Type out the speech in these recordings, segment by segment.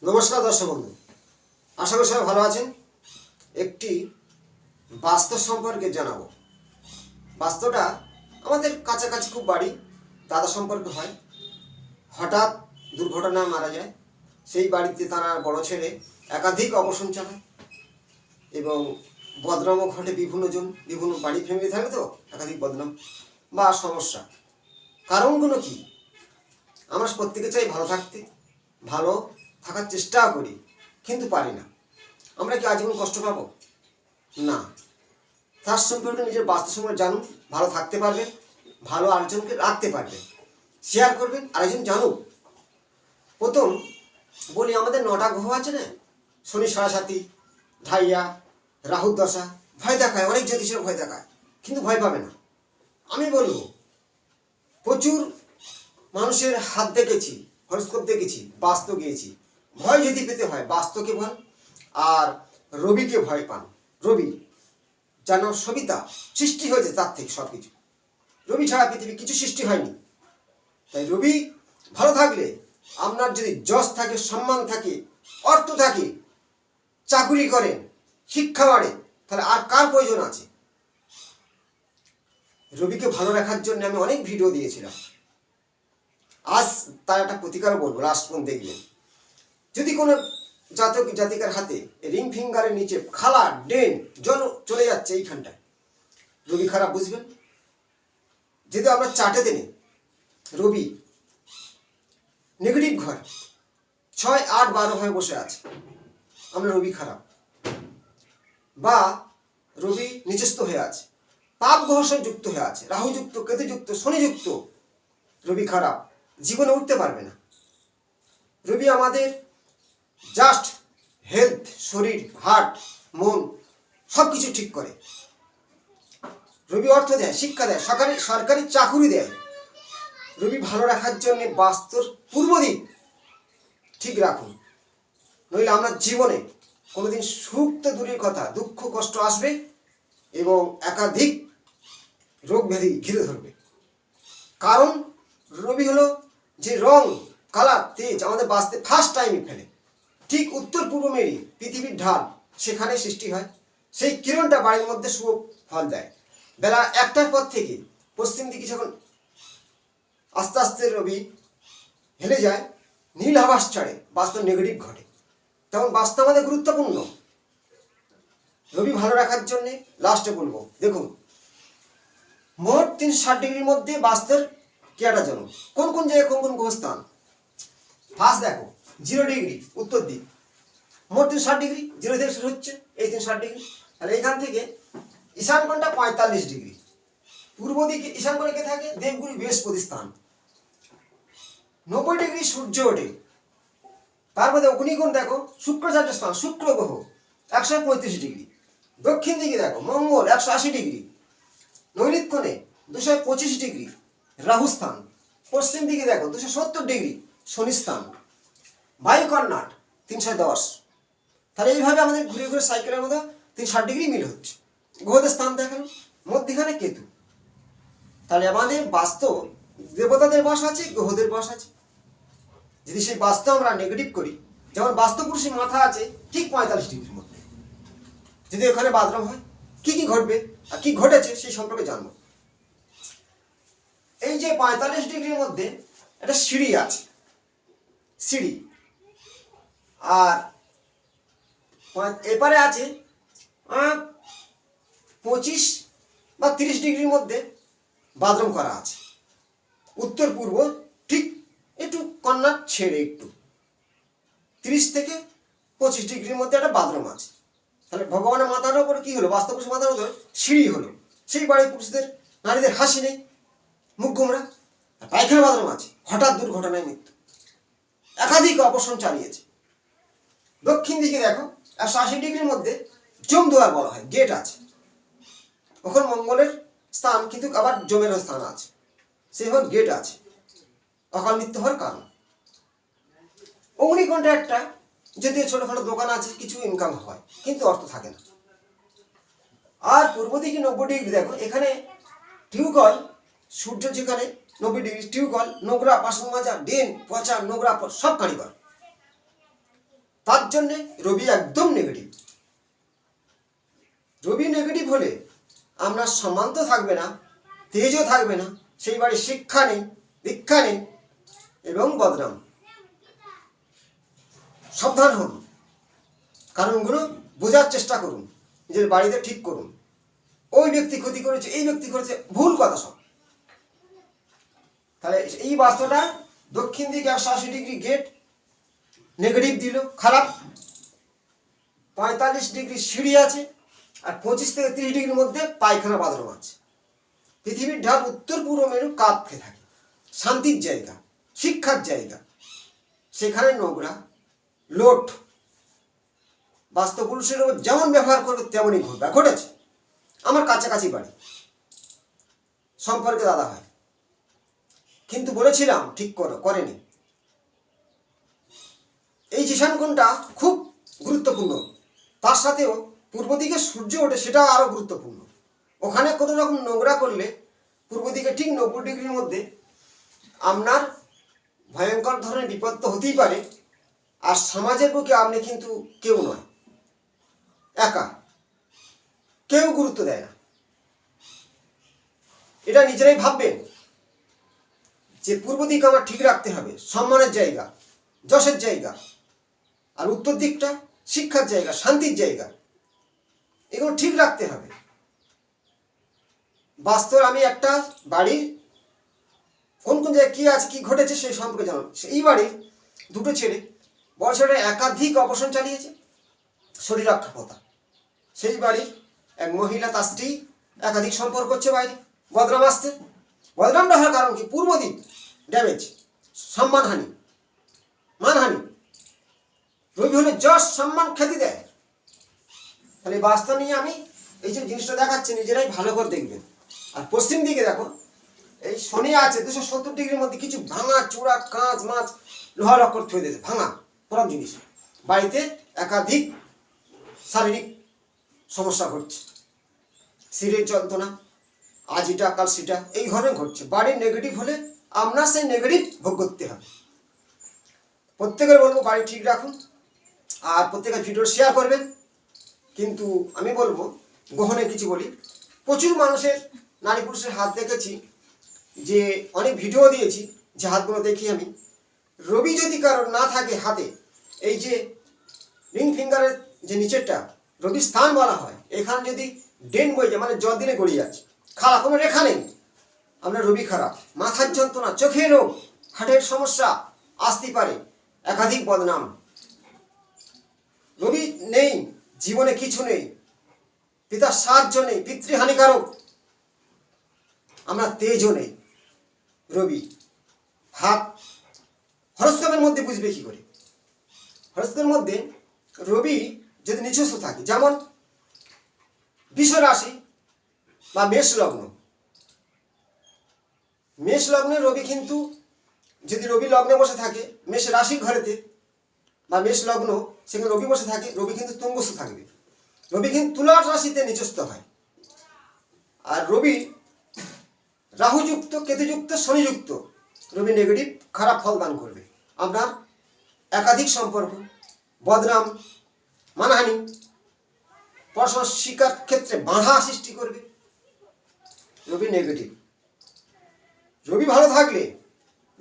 নমস্কার দর্শক বন্ধু, আশা করি সবাই ভালো আছেন। একটি বাস্তব সম্পর্কে জানাবো। বাস্তবটা আমাদের কাছাকাছি খুব বাড়ি, দাদা সম্পর্কে হয়। হঠাৎ দুর্ঘটনায় মারা যায়। সেই বাড়িতে তারা বড় ছেলে একাধিক অবসর চালায় এবং বদনামও ঘটে। বিভিন্ন বাড়ি ফ্যামিলি থাকে তো একাধিক বদনাম বা সমস্যা। কারণগুলো কি? আমরা প্রত্যেকে চাই ভালো থাকতে, ভালো থাকার চেষ্টা করি, কিন্তু পারি না। আমরা কি আজীবন কষ্ট পাবো? না। তার সম্পর্কে নিজের বাস্তব সম্পর্কে জানুন, ভালো থাকতে পারবেন, ভালো আরেকজনকে রাখতে পারবেন, শেয়ার করবেন, আরেকজন জানুক। প্রথম বলি, আমাদের 9টা গ্রহ আছে না, শনি সাড়ে ঢাইয়া, রাহুর দশা ভয় দেখায়, অনেক জ্যোতিষের ভয় দেখায়, কিন্তু ভয় পাবে না। আমি বলবো, প্রচুর মানুষের হাত দেখেছি, হরস্কোপ দেখেছি, বাস্তু গিয়েছি। ভয় যদি পেতে হয় বাস্তুকে ভয়, আর রবিকে ভয় পান। রবি যেন সবিতা সৃষ্টি হয়েছে, তার থেকে সব কিছু। রবি ছাড়া পৃথিবী কিছু সৃষ্টি হয়নি। তাই রবি ভালো থাকলে, আপনার যদি যশ থাকে, সম্মান থাকে, অর্থ থাকে, চাকুরি করেন, শিক্ষা বাড়ে, তাহলে আর কার প্রয়োজন আছে? রবিকে ভালো রাখার জন্য আমি অনেক ভিডিও দিয়েছিলাম। আজ তার একটা প্রতিকার বলবো, লাস্ট পর্যন্ত দেখবেন। যদি কোনো জাতক জাতিকার হাতে রিং ফিঙ্গারের নিচে খালা ডেন জল চলে যাচ্ছে, এইখানটায় রবি খারাপ, বুঝবেন। যদি আমরা চার্টেতে নেই রবি নেগেটিভ ঘর 6, 8, 12 হয়ে বসে আছে, আমরা রবি খারাপ। বা রবি নিজস্ব হয়ে আছে, পাপ গ্রহ যুক্ত হয়ে আছে, রাহু যুক্ত, কেতু যুক্ত, শনি যুক্ত, রবি খারাপ, জীবনে উঠতে পারবে না। রবি আমাদের জাস্ট হেলথ, শরীর, হার্ট, মন সব কিছু ঠিক করে। রবি অর্থ দেয়, শিক্ষা দেয়, সরকারি চাকুরি দেয়। রবি ভালো রাখার জন্য বাস্তুর পূর্ব দিক ঠিক রাখুন, নইলে আমরা জীবনে কোনোদিন সুখ তো দূরের কথা, দুঃখ কষ্ট আসবে এবং একাধিক রোগ ব্যাধি ঘিরে ধরবে। কারণ রবি হলো যে রং, কালার, তেজ আমাদের বাঁচতে ফার্স্ট টাইমে ফেলে, ঠিক উত্তর পূর্ব মেরু পৃথিবীর ঢাল, সেখানে সৃষ্টি হয়। সেই কিরণটা বাড়ির মধ্যে শুভ ফল দেয়। বেলা 1টার পর থেকে পশ্চিম দিকে যখন আস্তে আস্তে রবি হেলে যায়, নীল আভাস ছাড়ে, বাস্তব নেগেটিভ ঘটে। তখন বাস্তব আমাদের গুরুত্বপূর্ণ। রবি ভালো রাখার জন্যে লাস্টে বলবো, দেখুন মোট 360 ডিগ্রির মধ্যে বাস্তের কেয়াটা জন্ম, কোন কোন জায়গায় কোন কোন গ্রহস্থান। ফার্স্ট দেখো 0 ডিগ্রি উত্তর দিক, মোট 360 ডিগ্রি, 0 থেকে শুরু হচ্ছে এই 360 ডিগ্রি। তাহলে এখান থেকে ঈশান কোণটা 45 ডিগ্রি, পূর্ব দিকে ঈশান কোণে কে থাকে? দেবগুরু বৃহস্পতি স্থান। 90 ডিগ্রি সূর্য ওঠে। তারপরে অগ্নিকোণ দেখো, শুক্রাচার্য স্থান, শুক্র গ্রহ 135 ডিগ্রি। দক্ষিণ দিকে দেখো মঙ্গল 180 ডিগ্রি, নৈঋত্য কোণে 225 ডিগ্রি রাহু স্থান। পশ্চিম দিকে দেখো 270 ডিগ্রি শনি স্থান। বায়ু কর্ণাট 310। তাহলে এইভাবে আমাদের ঘুরে ঘুরে সাইকেলের মধ্যে 360 ডিগ্রি মিল হচ্ছে। গ্রহদের স্থান দেখেন, মধ্যখানে কেতু। তাহলে আমাদের বাস্তব দেবতাদের বাস আছে, গ্রহদের বাস আছে। যদি সেই বাস্তব আমরা নেগেটিভ করি, যেমন বাস্তব পুরুষের মাথা আছে ঠিক 45 ডিগ্রির মধ্যে, যদি ওখানে বাদরম হয় কি কি ঘটবে আর কি ঘটেছে সেই সম্পর্কে জানবো। এই যে 45 ডিগ্রির মধ্যে একটা সিঁড়ি আছে, সিঁড়ি, আর এপারে আছে 25 বা 30 ডিগ্রির মধ্যে বাথরুম করা আছে। উত্তর পূর্ব ঠিক একটু কন্যা ছেড়ে একটু 30 থেকে 25 ডিগ্রির মধ্যে একটা বাথরুম আছে। তাহলে ভগবানের মাথার উপরে কি হলো? বাস্তব পুরুষের মাথার উপরে সিঁড়ি হলো। সেই বাড়ির পুরুষদের, নারীদের হাসি নেই, মুখ গোমরা, পায়খানা বাথরুম আছে। হঠাৎ দুর্ঘটনায় মৃত্যু, একাধিক অপারেশন চালিয়েছে। দক্ষিণ দিকে দেখো 180 ডিগ্রির মধ্যে জমদুয়ার বলা হয়, গেট আছে। ওখানে মঙ্গলের স্থান, কিন্তু আবার জমেরও স্থান আছে, সেইভাবে গেট আছে। অকাল মৃত্যু হওয়ার কারণ। অগ্নিকোণটা একটা, যদিও ছোটখাটো দোকান আছে, কিছু ইনকাম হয়, কিন্তু অর্থ থাকে না। আর পূর্ব দিকে 90 ডিগ্রি দেখো, এখানে টিউবকল, সূর্য যেখানে 90 ডিগ্রি, টিউবকল, নোংরা, বাসন মাজা, ড্রেন, পচা, নোংরা সব কারিগর। তার জন্যে রবি একদম নেগেটিভ। রবি নেগেটিভ হলে আপনার সম্মান তো থাকবে না, তেজও থাকবে না, সেই বাড়ির শিক্ষা নেই, দীক্ষা নেই এবং বদনাম। সাবধান হন, কারণগুলো বোঝার চেষ্টা করুন, নিজের বাড়িতে ঠিক করুন। ওই ব্যক্তি ক্ষতি করেছে, এই ব্যক্তি করেছে, ভুল কথা সব। তাহলে এই বাস্তুটা দক্ষিণ দিকে 180 ডিগ্রি গেট নেগেটিভ দিল, খারাপ। 45 ডিগ্রি সিঁড়ি আছে, আর 25 থেকে 30 ডিগ্রির মধ্যে পায়খানা বাথরুম আছে। পৃথিবীর ঢাল উত্তর পূর্ব মেরু কাঁপতে থাকে, শান্তির জায়গা, শিক্ষার জায়গা, সেখানে নোংরা লোট বাস্তব পুরুষের উপর যেমন ব্যবহার করবে তেমনই ঘটবে, ঘটেছে। আমার কাছাকাছি বাড়ি, সম্পর্কে দাদা হয়, কিন্তু বলেছিলাম ঠিক করেনি। এই জিশানকোণটা খুব গুরুত্বপূর্ণ, তার সাথেও পূর্ব দিকে সূর্য ওঠে, সেটাও আরও গুরুত্বপূর্ণ। ওখানে কোনো রকম নোংরা করলে পূর্ব দিকে ঠিক 90 ডিগ্রির মধ্যে আপনার ভয়ঙ্কর ধরনের বিপদ তো হতেই পারে। আর সমাজের বুকে আপনি কিন্তু কেউ নয়, একা, কেউ গুরুত্ব দেয় না। এটা নিজেরাই ভাববেন যে পূর্ব দিক আমার ঠিক রাখতে হবে, সম্মানের জায়গা, যশের জায়গা, আর উত্তর দিকটা শিক্ষার জায়গা, শান্তির জায়গা, এগুলো ঠিক রাখতে হবে। বাস্তব আমি একটা বাড়ির কোন কোন জায়গায় কী আছে, কী ঘটেছে সেই সম্পর্কে জানান। এই বাড়ির দুটো ছেলে, বড় ছেলেটা একাধিক অপারেশন চালিয়েছে, শরীর রক্ষাপতা। সেই বাড়ির এক মহিলা, তার স্ত্রী একাধিক সম্পর্ক করছে বাইরে, বদনাম আসছে। বদনামটা হওয়ার কারণ কি? পূর্ব দিক ড্যামেজ, সম্মানহানি, মানহানি। রবি হলে যশ, সম্মান, খ্যাতি দেয়। তাহলে বাস্তব নিয়ে আমি এই যে জিনিসটা দেখাচ্ছি, নিজেরাই ভালো করে দেখবেন। আর পশ্চিম দিকে দেখো, এই শনি আছে 270 ডিগ্রির মধ্যে, কিছু ভাঙা চূড়া, কাঁচ মাছ, লোহা লক্কর থয়ে দিয়েছে, ভাঙা পুরো জিনিস। বাড়িতে একাধিক শারীরিক সমস্যা ঘটছে, শরীরের যন্ত্রণা, আজ এটা কাল সেটা, এই ধরনের ঘটছে। বাড়ির নেগেটিভ হলে আপনার সেই নেগেটিভ ভোগ করতে হবে। প্রত্যেকের বলবো বাড়ি ঠিক রাখুন, আর প্রত্যেকের ভিডিও শেয়ার করবেন। কিন্তু আমি বলবো, গহনে কিছু বলি, প্রচুর মানুষের, নারী পুরুষের হাত দেখেছি, যে অনেক ভিডিও দিয়েছি, যে হাতগুলো দেখি আমি। রবি যদি কারোর না থাকে হাতে, এই যে রিং ফিঙ্গারের যে নিচেরটা রবি স্থান বলা হয়, এখানে যদি ডেন বই যায়, মানে জল দিলে গড়িয়ে যাচ্ছে, খারাপ, কোনো রেখা নেই, আপনার রবি খারাপ। মাথার যন্ত্রণা, চোখের রোগ, হার্টের সমস্যা আসতে পারে, একাধিক বদনাম। রবি নেই, জীবনে কিছু নেই, পিতার সাহায্য নেই, পিতৃহানিকারক, আমরা তেজও নেই। রবি হাত হরস্কোপের মধ্যে বুঝবে কি করে? হরস্কোপের মধ্যে রবি যদি নিজস্ব থাকে, যেমন বৃষ রাশি বা মেষ লগ্ন, মেষ লগ্নে রবি কিন্তু যদি রবি লগ্নে বসে থাকে, মেষ রাশির ঘরেতে বা মেষ লগ্ন, সেখানে রবি বসে থাকে, রবি কিন্তু তুঙ্গস্থ থাকবে। রবি কিন্তু তুলা রাশিতে নিচস্থ হয়। আর রবি রাহুযুক্ত, কেতুযুক্ত, শনিযুক্ত, রবি নেগেটিভ, খারাপ ফল দান করবে। আপনার একাধিক সম্পর্ক, বদনাম, মানহানি, পড়াশোনা শিক্ষার ক্ষেত্রে বাধা সৃষ্টি করবে। রবি নেগেটিভ। রবি ভালো থাকলে,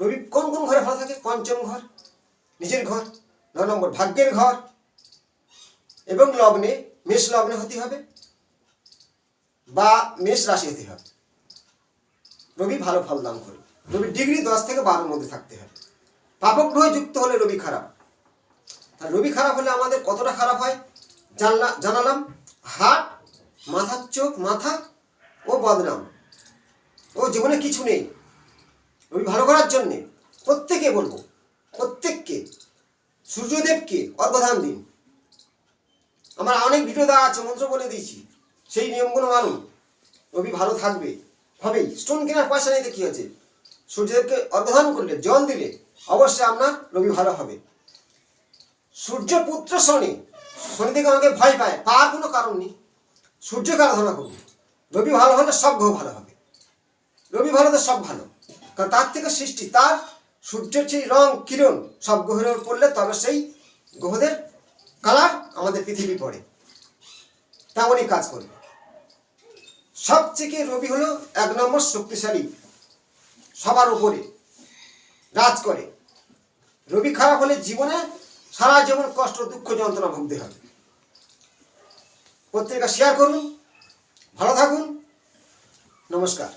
রবি কোন কোন ঘরে ভালো থাকে? পঞ্চম ঘর, নিজের ঘর, 9 নম্বর ভাগ্যের ঘর, এবং লগ্নে, মেষ লগ্নে হতে হবে বা মেষ রাশি হতে হবে। রবি ভালো ফল দান করবে। রবি ডিগ্রি 10 থেকে 12 মধ্যে থাকতে হবে। পাপগ্রহ যুক্ত হলে রবি খারাপ। আর রবি খারাপ হলে আমাদের কতটা খারাপ হয় জানালাম। হার্ট, মাথার চোখ, মাথা ও বদনাম, ও জীবনে কিছু নেই। রবি ভালো করার জন্যে প্রত্যেকে বলবো, প্রত্যেককে সূর্যদেবকে অর্ঘ্যদান দিন। আমার অনেক ভিডিও দেওয়া আছে, মন্ত্র বলে দিয়েছি, সেই নিয়মগুলো মানুন, রবি ভালো থাকবে। হবেই। স্টোন কেনার পয়সা নিতে কি হচ্ছে? সূর্যদেবকে অর্ঘ্যদান করলে, জল দিলে অবশ্যই আপনার রবি ভালো হবে। সূর্যপুত্র শনি, শনি থেকে আমাকে ভয় পায়, পাওয়ার কোনো কারণ নেই। সূর্যকে আরাধনা করুন। রবি ভালো হলে সব গ্রহ ভালো হবে। রবি ভালো তো সব ভালো, কারণ তার থেকে সৃষ্টি, তার সূর্যের সেই রং, কিরণ সব গ্রহের উপর পড়লে তবে সেই গ্রহদের কালার আমাদের পৃথিবী পড়ে, তেমনই কাজ করবে। সবথেকে রবি হলো 1 নম্বর শক্তিশালী, সবার উপরে রাজ করে। রবি খারাপ হলে জীবনে সারা জীবন কষ্ট, দুঃখ, যন্ত্রণা ভুগতে হবে। পত্রিকা শেয়ার করুন, ভালো থাকুন, নমস্কার।